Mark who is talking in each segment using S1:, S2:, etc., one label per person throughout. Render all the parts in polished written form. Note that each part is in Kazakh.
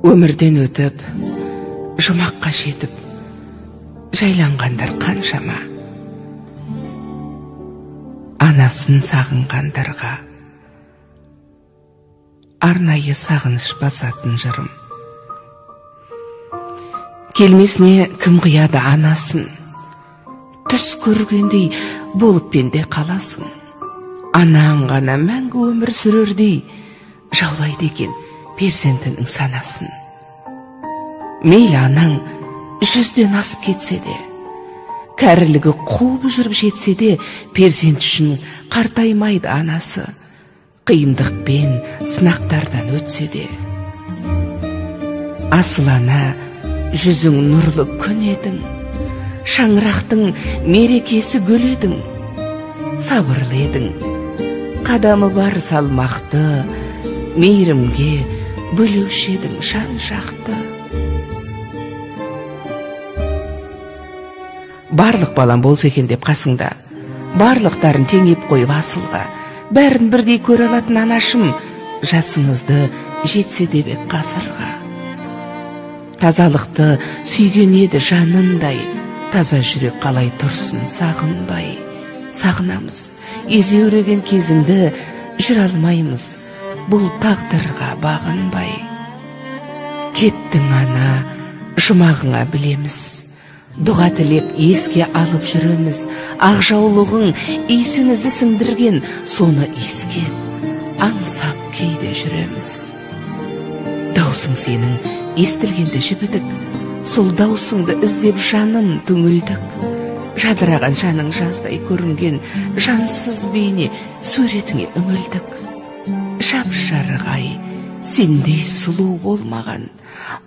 S1: Өмірден өтіп, жұмаққа жетіп, жайланғандар қаншама. Анасын сағынғандарға арнайы сағыныш басатын жырым. Келмесіне кім қияды анасын, түс көргендей болып пенде қаласың. Анаң ғана мәңгі өмір сүрердей жаулайды екен перзентінің санасын. Мейлі анаң 100-ден асып кетсе де, кәрілігі қуып жүріп жетсе де, перзент үшін қартаймайды анасы, қиындықпен сынақтардан өтсе де. Асыл ана, жүзің нұрлы күн едің, шаңырақтың мерекесі гүл едің, сабырлы едің, қадамы бар салмақты, мейірімге бөлеуші едің жан жақты. Барлық балам болса екен деп қасыңда, барлықтарын теңеп қойып асылға, бәрін бірдей көре алатын анашым, жасыңызды жетсе де бек ғасырға. Тазалықты сүйген еді жанындай, таза жүрек қалай тұрсын сағынбай. Сағынамыз, езеуреген кезіңді жүр алмаймыз, бұл тағдырға бағынбай. Кеттің ана, жұмағыңа білеміз, дұға тілеп еске алып жүреміз. Ақ жаулығың исіңізді сіңдірген, соны иіскеп, аңсап кейде жүреміз. Даусың сенің естілгенді жібідік, сол даусыңды іздеп жаным түңілдік. Жадыраған жаның жаздай көрінген, жансыз бейне суретіңе үңілдік. Жап-жарық ай, сендей сұлу болмаған,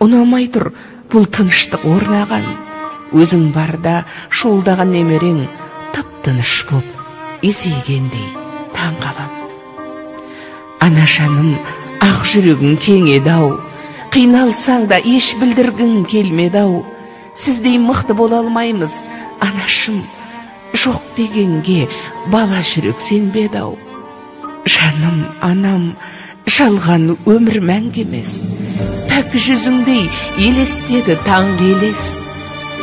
S1: ұнамай тұр бұл тыныштық орнаған. Өзің барда шолдаған немерең, тып-тыныш боп, есейгендей таң қалам. Ана жаным, ақ жүрегің кең еді-ау, қиналсаң да еш білдіргің келмеді-ау. Сіздей мықты бола алмаймыз, анашым, жоқ дегенге бала жүрек сенбеді-ау. Жаным, анам, жалған өмір мәңгі емес, пәк жүзіңдей елестеді таңғы елес.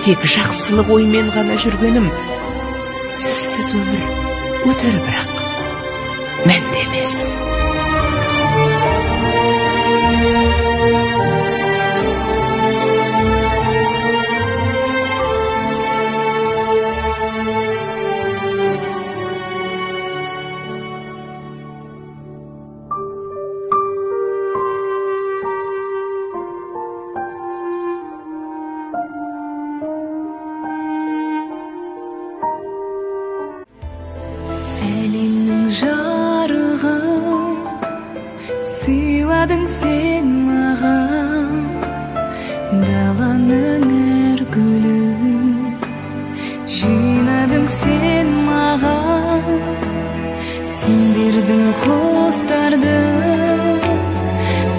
S1: Тек жақсылық оймен ғана жүргенім, сізсіз өмір өтер бірақ мәнді емес.
S2: Жарығым, сыйладың сен маған, даланың әр гүлін жинадың сен маған. Сен бердің құстарды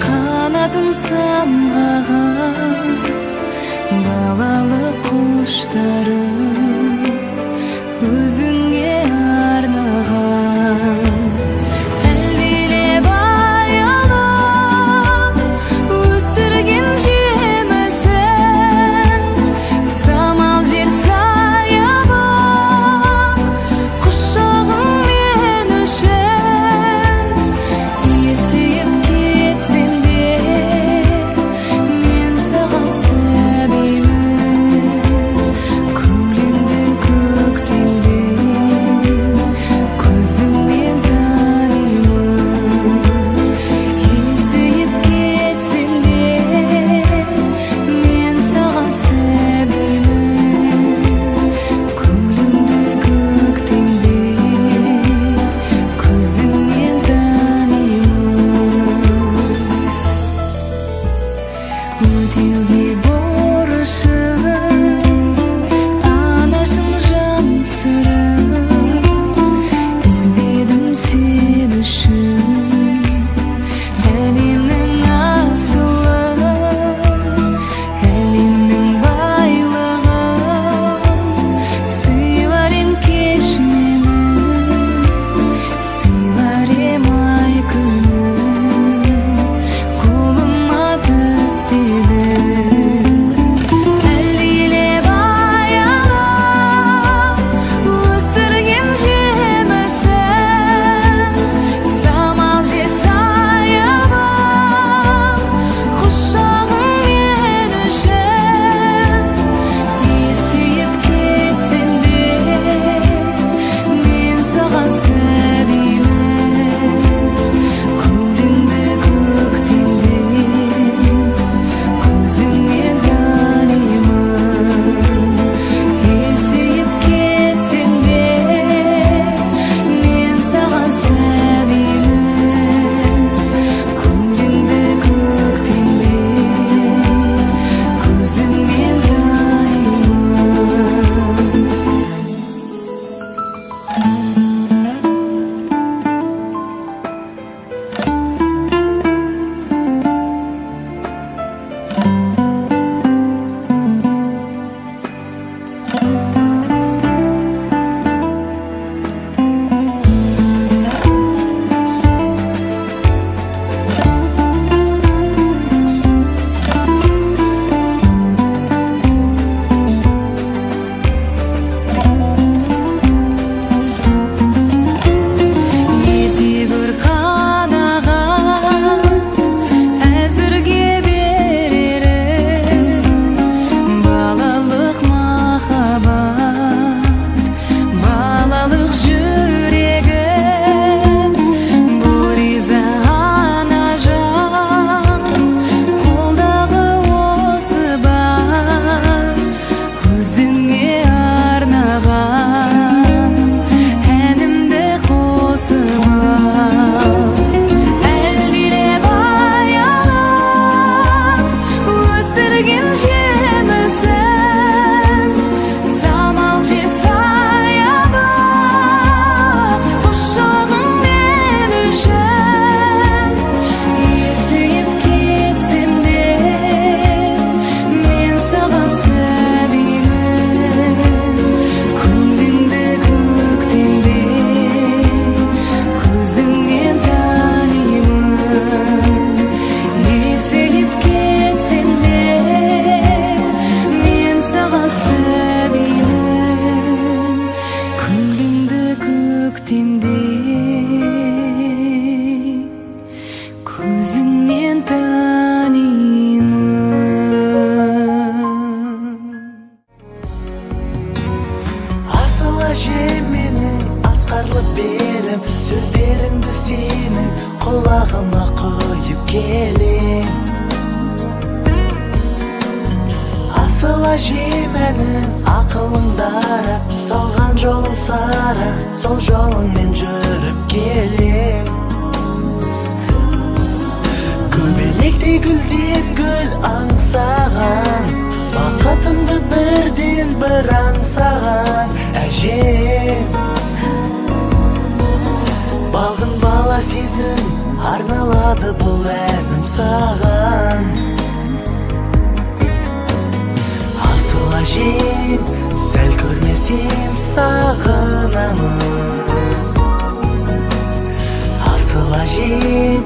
S2: қанатын самғаған, балалы құштарым өзіңе арнаған.
S3: келем, сөздеріңді сенің құлағыма құйып келем. Асыл әжемнің ақылыңдары, салған жолың сары, сол жолыңмен жүріп келем. Көбелектей гүлден гүл аңсаған, бақытымды бірден бір аңсаған әжем. Балғын бала сезім арналады бұл әнім саған. Асыл әжем, сәл көрмесем сағынамын. Асыл әжем,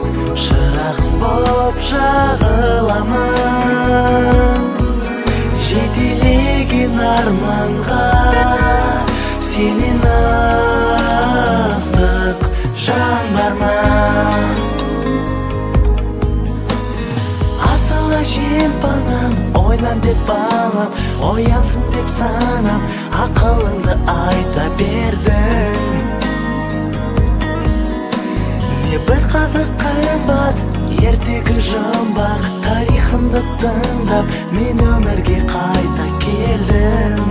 S3: шырағым боп жағыламын. Жетелеген арманға сенен ыстық жан бар ма? Асыл әжем панам, ойлан деп балам, оянсын деп санам, ақылыңды айта бердің. Не бір қазақ қымбат, ертегі жұмбақ, тарихымды тыңдап, мен өмірге қайта келдім.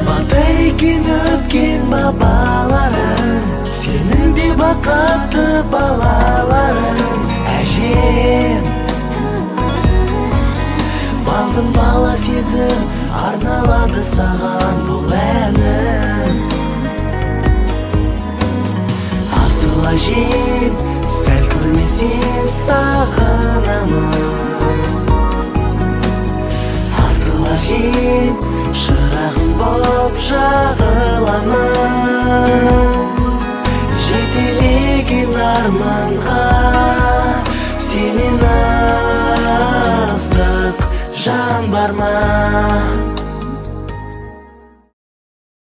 S3: Батыр екен өткен бабаларым, сенің де бақытты балаларым әжем. Балғын бала сезім арналады саған бұл әнім. Асыл әжем, сәл көрмесем сағынамын. Асыл әжем, шырағым боп жағыламын. Жетелеген арманға сенен ыстық жан бар ма?